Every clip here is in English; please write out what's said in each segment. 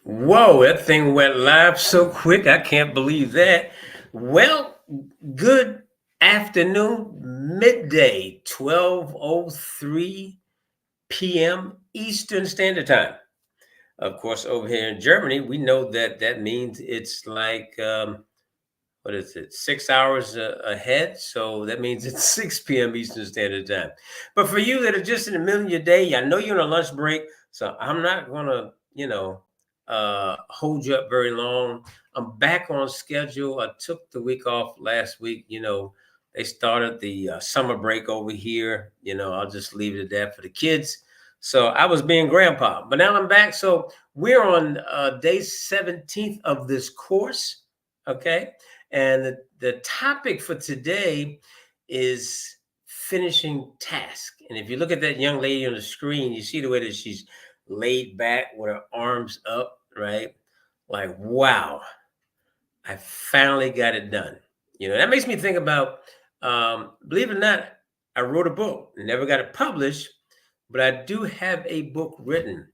Whoa, that thing went live so quick. I can't believe that. Well, good afternoon, midday, 12:03 p.m. Eastern Standard Time. Of course, over here in Germany, we know that that means it's like, what is it, 6 hours ahead. So that means it's 6 p.m. Eastern Standard Time. But for you that are just in the middle of your day, I know you're on a lunch break, so I'm not going to, hold you up very long. I'm back on schedule. I took the week off last week. They started the summer break over here. I'll just leave it at that for the kids. So I was being grandpa, but now I'm back. So we're on day 17th of this course. Okay. And the topic for today is finishing task. And if you look at that young lady on the screen, you see the way that she's laid back with her arms up, right? Like, wow, I finally got it done. That makes me think about, believe it or not, I wrote a book, never got it published, but I do have a book written.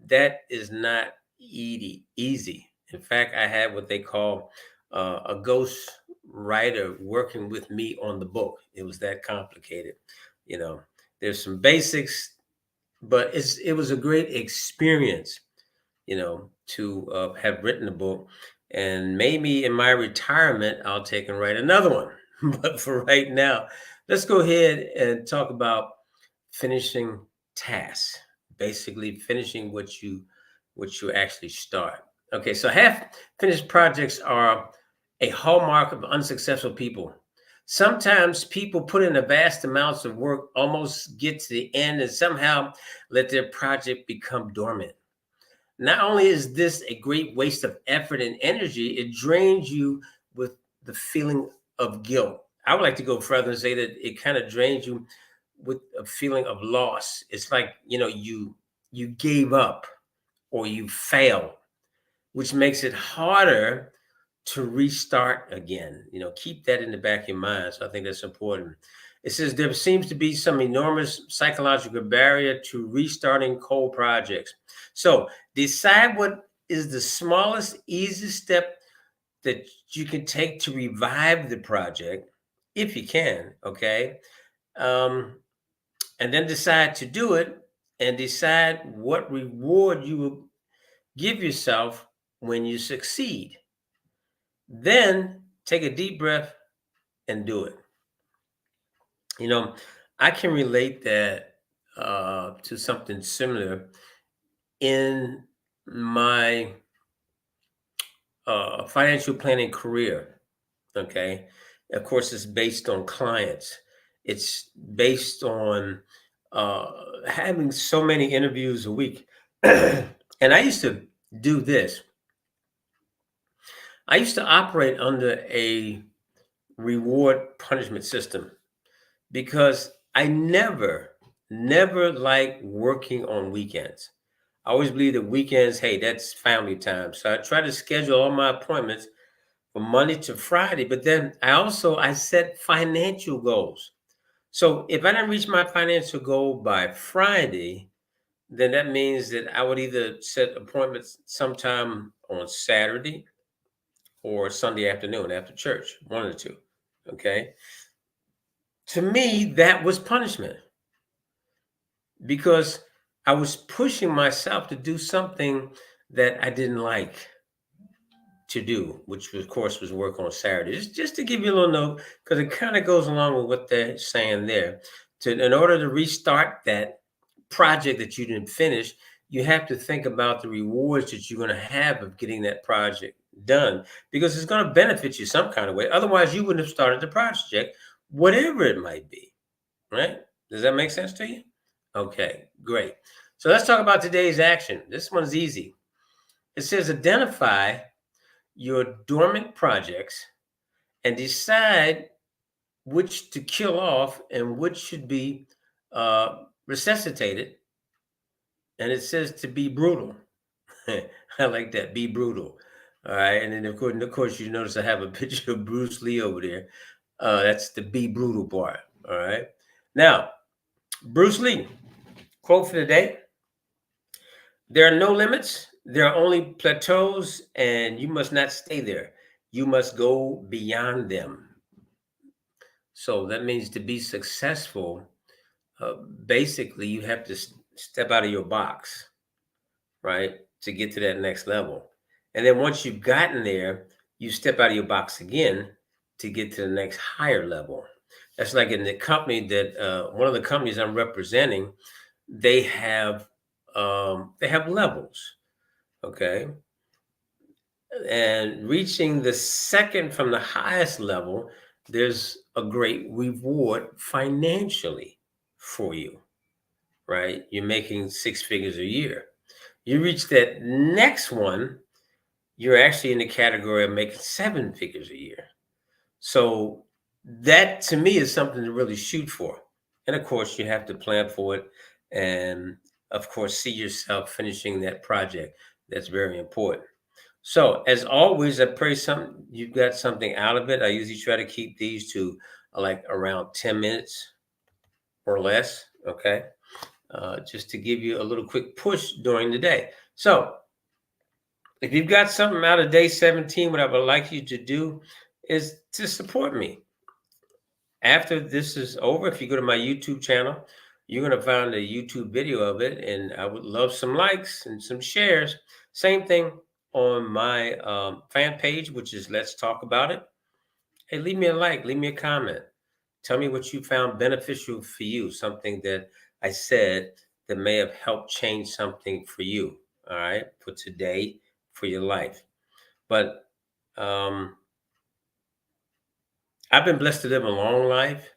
That is not easy. In fact, I have what they call a ghost writer working with me on the book. It was that complicated. You know, there's some basics, but it was a great experience. To have written a book, and maybe in my retirement, I'll take and write another one. But for right now, let's go ahead and talk about finishing tasks, basically finishing what you actually start. Okay, so half finished projects are a hallmark of unsuccessful people. Sometimes people put in a vast amounts of work, almost get to the end, and somehow let their project become dormant. Not only is this a great waste of effort and energy, it drains you with the feeling of guilt. I would like to go further and say that it kind of drains you with a feeling of loss. It's like, you gave up or you failed, which makes it harder to restart again. Keep that in the back of your mind. So I think that's important. It says there seems to be some enormous psychological barrier to restarting cold projects. So decide what is the smallest, easiest step that you can take to revive the project, if you can. Okay. Um, and then decide to do it, and decide what reward you will give yourself when you succeed. Then take a deep breath and do it. You know, I can relate that to something similar in my financial planning career. Okay. Of course, it's based on clients, it's based on uh, having so many interviews a week. And I used to do this. I used to operate under a reward punishment system because I never liked working on weekends. I always believe that weekends, hey, that's family time. So I try to schedule all my appointments from Monday to Friday. But then I set financial goals. So if I didn't reach my financial goal by Friday, then that means that I would either set appointments sometime on Saturday or Sunday afternoon after church, one of the two. Okay. To me, that was punishment because I was pushing myself to do something that I didn't like to do, which of course was work on Saturdays. Just to give you a little note, because it kind of goes along with what they're saying there. In order to restart that project that you didn't finish, you have to think about the rewards that you're going to have of getting that project done, because it's going to benefit you some kind of way. Otherwise, you wouldn't have started the project, whatever it might be. Right? Does that make sense to you? Okay, great. So let's talk about today's action. This one's easy. It says identify your dormant projects and decide which to kill off and which should be resuscitated. And it says to be brutal. I like that. Be brutal. All right. And then, of course, you notice I have a picture of Bruce Lee over there. That's the be brutal part. All right. Now, Bruce Lee, quote for the day: there are no limits There are only plateaus, and you must not stay there. You must go beyond them. So that means to be successful, uh, basically, you have to step out of your box, right, to get to that next level. And then once you've gotten there, you step out of your box again to get to the next higher level. That's like in the company that one of the companies I'm representing, they have levels, okay, and reaching the second from the highest level, there's a great reward financially for you, right? You're making six figures a year. You reach that next one, you're actually in the category of making seven figures a year. So that to me is something to really shoot for. And of course, you have to plan for it. And of course, see yourself finishing that project. That's very important. So as always, I pray you got something out of it. I usually try to keep these to like around 10 minutes or less. Okay. Just to give you a little quick push during the day. So if you've got something out of day 17, what I would like you to do is to support me. After this is over, if you go to my YouTube channel, you're going to find a YouTube video of it. And I would love some likes and some shares. Same thing on my fan page, which is Let's Talk About It. Hey, leave me a like, leave me a comment. Tell me what you found beneficial for you, something that I said that may have helped change something for you, all right, for today, for your life. But I've been blessed to live a long life,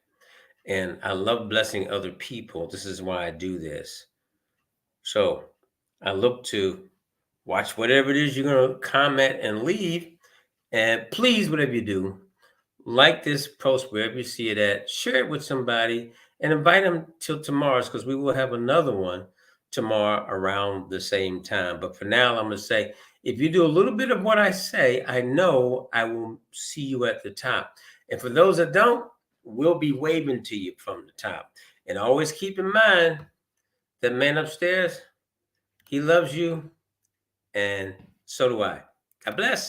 and I love blessing other people. This is why I do this. So I look to watch whatever it is you're going to comment and leave. And please, whatever you do, like this post wherever you see it at, share it with somebody, and invite them till tomorrow's because we will have another one tomorrow around the same time. But for now, I'm going to say if you do a little bit of what I say, I know I will see you at the top. And for those that don't, we'll be waving to you from the top. And always keep in mind that man upstairs, he loves you, and so do I. God bless.